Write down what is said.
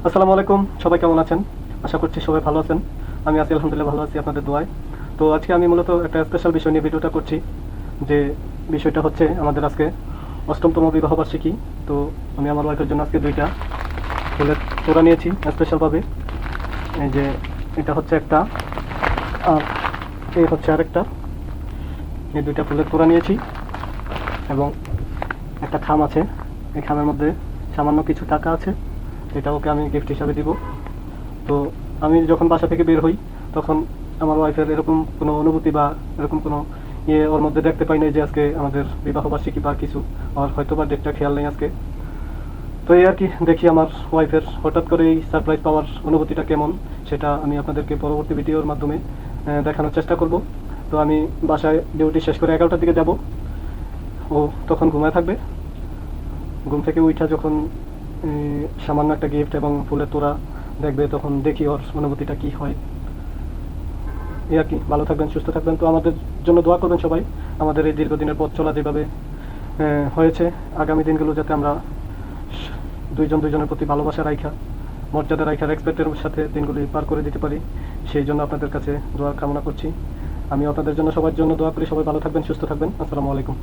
আসসালামু আলাইকুম, সবাই কেমন আছেন? আশা করছি সবাই ভালো আছেন। আমি আছি আলহামদুলিল্লাহ ভালো আছি আপনাদের দোয়ায়। তো আজকে আমি মূলত একটা স্পেশাল বিষয় নিয়ে ভিডিওটা করছি। যে বিষয়টা হচ্ছে আমাদের আজকে ৮ম বিবাহবার্ষিকী। তো আমি আমার ওয়াইফের জন্য আজকে ২টা ফুলের তোড়া নিয়েছি স্পেশালভাবে। এই যে এটা হচ্ছে একটা, আর এই হচ্ছে আরেকটা। এই ২টা ফুলের তোড়া নিয়েছি এবং একটা খাম আছে। এই খামের মধ্যে সামান্য কিছু টাকা আছে, এটা ওকে আমি গিফট হিসাবে দিব। তো আমি যখন বাসা থেকে বের হই তখন আমার ওয়াইফের এরকম কোনো অনুভূতি বা এরকম কোনো ওর মধ্যে দেখতে পাই নাই যে আজকে আমাদের বিবাহবার্ষিকী বা কিছু। আর হয়তো বা ডেটটা খেয়াল নেই আজকে। তো এই আর কি, দেখি আমার ওয়াইফের হঠাৎ করে এই সারপ্রাইজ পাওয়ার অনুভূতিটা কেমন, সেটা আমি আপনাদেরকে পরবর্তী ভিডিওর মাধ্যমে দেখানোর চেষ্টা করব। তো আমি বাসায় ডিউটি শেষ করে 11টার দিকে যাব। ও তখন ঘুমায় থাকবে। ঘুম থেকে উঠা যখন সামান্য একটা গিফট এবং ফুলের তোড়া দেখবে, তখন দেখি ওর অনুভূতিটা কী হয়। এই আর কি, ভালো থাকবেন, সুস্থ থাকবেন। তো আমাদের জন্য দোয়া করবেন সবাই। আমাদের এই দীর্ঘদিনের পথ চলা যেভাবে হয়েছে, আগামী দিনগুলো যাতে আমরা দুইজন দুইজনের প্রতি ভালোবাসা রাখা, মর্যাদা রাখা, রেসপেক্টের সাথে দিনগুলি পার করে দিতে পারি, সেই জন্য আপনাদের কাছে দোয়া কামনা করছি। আমি আপনাদের জন্য সবার জন্য দোয়া করি। সবাই ভালো থাকবেন, সুস্থ থাকবেন। আসসালামু আলাইকুম।